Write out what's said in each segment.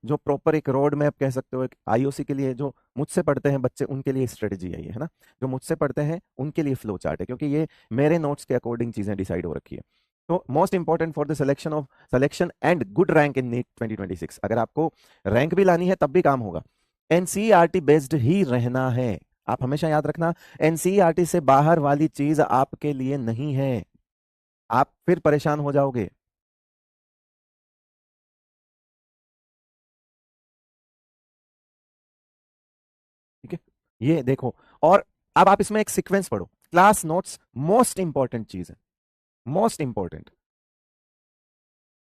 जो प्रॉपर एक road map कह सकते हो, एक आईओसी के लिए जो मुझसे पढ़ते हैं बच्चे उनके लिए स्ट्रेटजी है ये, है ना। जो मुझसे पढ़ते हैं उनके लिए फ्लो चार्ट है, क्योंकि ये मेरे नोट्स के अकॉर्डिंग चीजें डिसाइड हो रखी है। तो most important for the selection and good rank in NEET 2026, अगर आपको रैंक भी लानी है तब भी काम होगा, एनसीईआरटी बेस्ड ही रहना है। आप हमेशा याद रखना, एनसीईआरटी से बाहर वाली चीज आपके लिए नहीं है, आप फिर परेशान हो जाओगे। ठीक है, ये देखो। और अब आप इसमें एक सीक्वेंस पढ़ो, क्लास नोट्स मोस्ट इंपॉर्टेंट चीज है, मोस्ट इंपॉर्टेंट।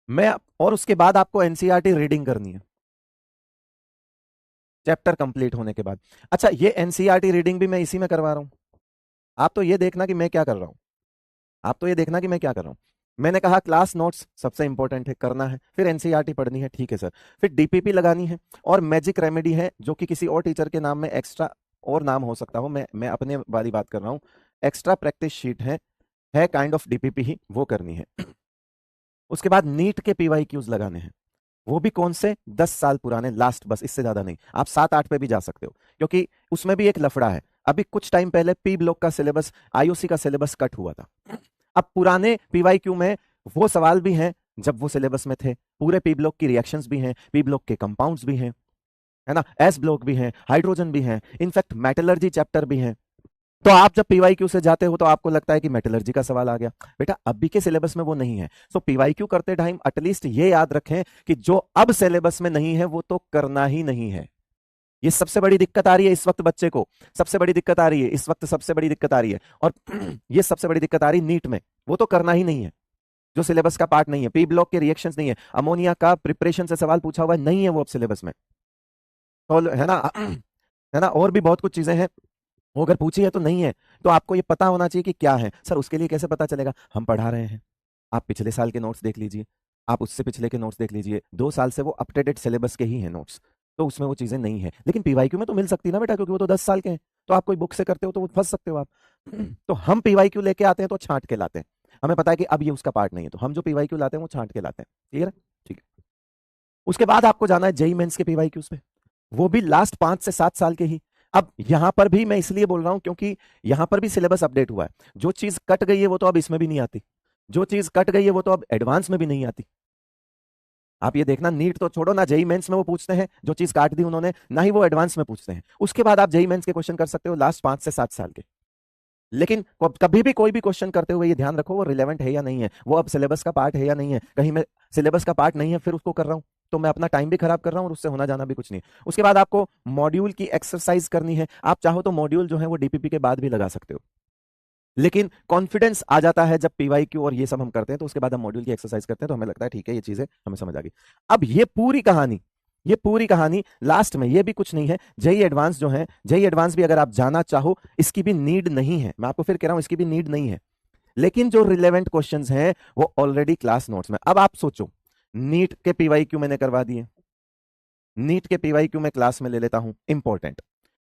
मैं और उसके बाद आपको एनसीईआरटी रीडिंग करनी है चैप्टर कंप्लीट होने के बाद। अच्छा, ये एनसीईआरटी रीडिंग भी मैं इसी में करवा रहा हूं। आप तो ये देखना कि मैं क्या कर रहा हूं, आप तो ये देखना कि मैं क्या कर रहा हूं। मैंने कहा क्लास नोट्स सबसे इंपॉर्टेंट है, करना है, फिर एनसीईआरटी पढ़नी है, ठीक है सर, फिर डीपीपी लगानी है, और मैजिक रेमेडी है जो कि किसी और टीचर के नाम में एक्स्ट्रा और नाम हो सकता हो, मैं अपने वाली बात कर रहा हूं, एक्स्ट्रा प्रैक्टिस शीट है काइंड ऑफ डीपीपी ही, वो करनी है। उसके बाद नीट के पीवाईक्यूज लगाने हैं, वो भी कौन से, 10 साल पुराने लास्ट, बस इससे ज्यादा नहीं। आप 7-8 पे भी जा सकते हो, क्योंकि उसमें भी एक लफड़ा है। अभी कुछ टाइम पहले पी ब्लॉक का सिलेबस, आईओसी का सिलेबस कट हुआ था। अब पुराने पीवाईक्यू में वो सवाल भी हैं जब वो सिलेबस में थे, पूरे पी ब्लॉक की रिएक्शंस भी हैं, पी ब्लॉक के कंपाउंड्स भी हैं, है ना, एस ब्लॉक भी हैं, हाइड्रोजन भी हैं, इनफैक्ट मेटलर्जी चैप्टर भी हैं। तो आप जब पीवाईक्यू से जाते हो तो आपको लगता है कि मेटलर्जी का सवाल आ गया, बेटा अभी के सिलेबस में वो नहीं है। सो पीवाईक्यू करते टाइम एटलीस्ट ये याद रखें कि जो अब सिलेबस में नहीं है वो तो करना ही नहीं है। ये सबसे बड़ी दिक्कत आ रही है इस वक्त बच्चे को, सबसे बड़ी दिक्कत आ रही है इस वक्त, सबसे बड़ी दिक्कत आ रही है। और ये सबसे बड़ी दिक्कत आ रही है नीट में, वो तो करना ही नहीं है, जो सिलेबस का पार्ट नहीं है, पी ब्लॉक के रिएक्शंस नहीं है, अमोनिया का प्रिपरेशन से सवाल पूछा हुआ नहीं है वो अब सिलेबस में, तो है ना, है ना, और भी बहुत कुछ चीजें हैं, वो अगर पूछी है तो नहीं है। तो आपको ये पता होना चाहिए कि क्या है। सर उसके लिए कैसे पता चलेगा, हम पढ़ा रहे हैं, आप पिछले साल के नोट्स देख लीजिए, आप उससे पिछले के नोट्स देख लीजिए, 2 साल से वो अपडेटेड सिलेबस के ही हैं नोट्स, तो उसमें वो चीजें नहीं है। लेकिन पीवाईक्यू में तो मिल सकती है ना बेटा, क्योंकि वो तो 10 साल के हैं, तो आप कोई बुक से करते हो तो वो फंस सकते हो आप। तो हम पीवाईक्यू लेके आते हैं तो छांट के लाते हैं, हमें पता है कि अब ये उसका पार्ट नहीं है, तो हम जो पीवाईक्यू लाते हैं वो छांट के लाते हैं। क्लियर है, ठीक है। उसके बाद आपको जाना है जेई मेंस के पीवाईक्यूज पे, वो भी लास्ट 5 से 7 साल के ही। अब यहां पर भी मैं इसलिए बोल रहा हूं क्योंकि यहां पर भी सिलेबस अपडेट हुआ है, जो चीज कट गई है वो तो अब इसमें भी नहीं आती, जो चीज कट गई है वो तो अब एडवांस में भी नहीं आती। आप ये देखना, नीट तो छोड़ो ना, जेई मेंस में वो पूछते हैं जो चीज काट दी उन्होंने, ना ही वो एडवांस में पूछते हैं। उसके बाद आप जेई मेंस के क्वेश्चन कर सकते हो लास्ट 5 से 7 साल के। लेकिन कभी भी कोई भी क्वेश्चन करते हुए ये ध्यान रखो वो रिलेवेंट है या नहीं है, वो अब सिलेबस का पार्ट है या नहीं है। कहीं मैं सिलेबस का पार्ट नहीं है फिर उसको कर रहा हूं, तो मैं अपना टाइम भी खराब कर रहा हूं और उससे होना जाना भी कुछ नहीं। उसके बाद आपको मॉड्यूल की एक्सरसाइज करनी है, आप चाहो तो मॉड्यूल जो है वो डीपीपी के बाद भी लगा सकते हो, लेकिन कॉन्फिडेंस आ जाता है जब पीवाईक्यू और ये सब हम करते हैं, तो उसके बाद हम मॉड्यूल की एक्सरसाइज करते हैं तो हमें लगता है ठीक है ये चीजें हमें समझ आ गई। अब ये पूरी कहानी लास्ट में ये भी कुछ नहीं है। जेई एडवांस जो है, जेई एडवांस भी अगर आप जाना चाहो इसकी भी नीड नहीं है, मैं आपको फिर कह रहा हूं इसकी भी नीड नहीं है, लेकिन जो रिलेवेंट क्वेश्चंस हैं वो ऑलरेडी क्लास नोट्स में। अब आप सोचो, नीट के पीवाईक्यू मैंने करवा दिए, नीट के पीवाईक्यू मैं क्लास में ले लेता हूं, इंपॉर्टेंट,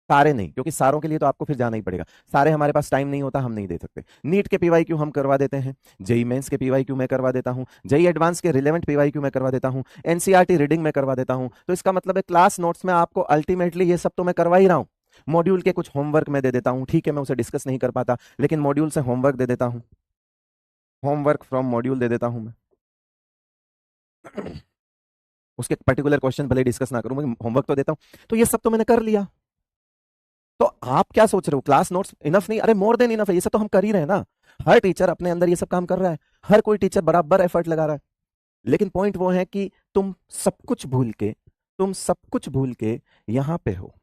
सारे नहीं, क्योंकि सारों के लिए तो आपको फिर जाना ही पड़ेगा, सारे हमारे पास टाइम नहीं होता, हम नहीं दे सकते। नीट के पीवाईक्यू हम करवा देते हैं, जेई मेंस के पीवाईक्यू मैं करवा देता हूं, जेई एडवांस के रिलेवेंट पीवाईक्यू मैं करवा देता हूं, एनसीईआरटी रीडिंग में करवा देता हूं। तो इसका मतलब है क्लास नोट्स में आपको अल्टीमेटली ये सब तो मैं करवा ही रहा हूं। मॉड्यूल के कुछ होमवर्क मैं दे देता हूं, ठीक है मैं उसे डिस्कस नहीं कर पाता, लेकिन मॉड्यूल से होमवर्क दे देता हूं, होमवर्क फ्रॉम मॉड्यूल दे देता हूं मैं, उसके पर्टिकुलर क्वेश्चन भले डिस्कस ना करूं, मैं होमवर्क तो देता हूं। तो ये सब तो मैंने कर लिया। तो आप क्या सोच रहे हो, क्लास नोट्स इनफ नहीं? अरे मोर देन इनफ है, ये सब तो हम कर ही रहे हैं ना, हर टीचर अपने अंदर ये सब काम कर रहा है, हर कोई टीचर बराबर एफर्ट लगा रहा है। लेकिन पॉइंट वो है कि तुम सब कुछ भूल के, तुम सब कुछ भूल के यहां पे हो,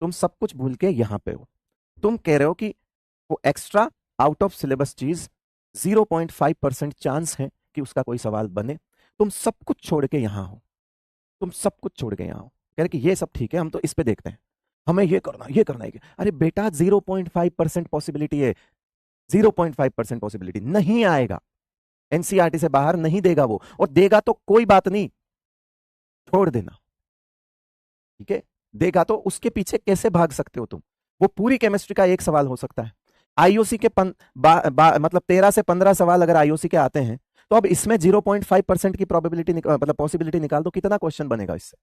तुम सब कुछ भूल के यहां पे हो। तुम कह रहे हो कि वो एक्स्ट्रा आउट ऑफ सिलेबस चीज 0.5% चांस है कि उसका कोई सवाल बने, तुम सब कुछ छोड़ के यहां हो, तुम सब कुछ छोड़ के यहां हो, कह रहे कि ये सब ठीक है हम तो इस पे देखते हैं, हमें ये करना है। अरे बेटा 0.5% पॉसिबिलिटी है, 0.5% पॉसिबिलिटी, नहीं आएगा, एनसीईआरटी से बाहर नहीं देगा वो, और देगा तो कोई बात नहीं, छोड़ देना, ठीक है। देगा तो उसके पीछे कैसे भाग सकते हो तुम, वो पूरी केमिस्ट्री का एक सवाल हो सकता है। आईओसी के मतलब 13 से 15 सवाल अगर आईओसी के आते हैं तो अब इसमें 0.5% की प्रोबेबिलिटी मतलब पॉसिबिलिटी निकाल दो, कितना क्वेश्चन बनेगा इससे?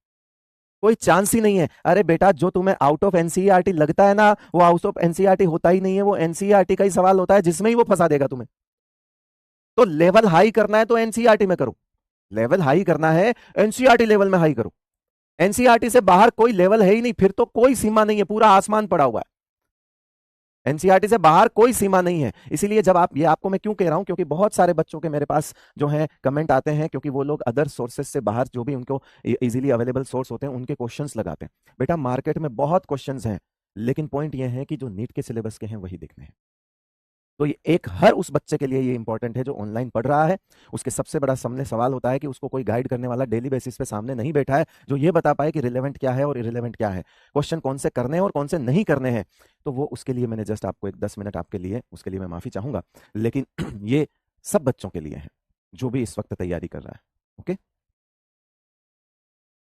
कोई चांस ही नहीं है। अरे बेटा, जो तुम्हें आउट ऑफ एनसीईआरटी लगता है ना, वो आउट ऑफ एनसीईआरटी होता ही नहीं है, वो एनसीईआरटी का ही सवाल होता है जिसमें ही वो फंसा देगा तुम्हें। तो लेवल हाई करना है तो एनसीईआरटी में करो, लेवल हाई करना है एनसीईआरटी लेवल में हाई करो। एनसीईआरटी से बाहर कोई लेवल है ही नहीं, फिर तो कोई सीमा नहीं है, पूरा आसमान पड़ा हुआ है। एनसीईआरटी से बाहर कोई सीमा नहीं है। इसीलिए जब आप, ये आपको मैं क्यों कह रहा हूं, क्योंकि बहुत सारे बच्चों के मेरे पास जो है कमेंट आते हैं, क्योंकि वो लोग अदर सोर्सेज से बाहर जो भी उनको इजीली अवेलेबल सोर्स होते हैं उनके क्वेश्चंस लगाते हैं। बेटा मार्केट में बहुत क्वेश्चंस हैं, लेकिन पॉइंट ये है कि जो नीट के सिलेबस के हैं वही दिखने हैं। तो ये एक हर उस बच्चे के लिए ये इंपॉर्टेंट है जो ऑनलाइन पढ़ रहा है। उसके सबसे बड़ा सामने सवाल होता है कि उसको कोई गाइड करने वाला डेली बेसिस पे सामने नहीं बैठा है जो ये बता पाए कि रिलेवेंट क्या है और इरिलेवेंट क्या है, क्वेश्चन कौन से करने हैं और कौन से नहीं करने हैं। तो वो उसके लिए मैंने जस्ट आपको एक 10 मिनट आपके लिए, उसके लिए मैं माफी चाहूंगा, लेकिन ये सब बच्चों के लिए है जो भी इस वक्त तैयारी कर रहा है। ओके।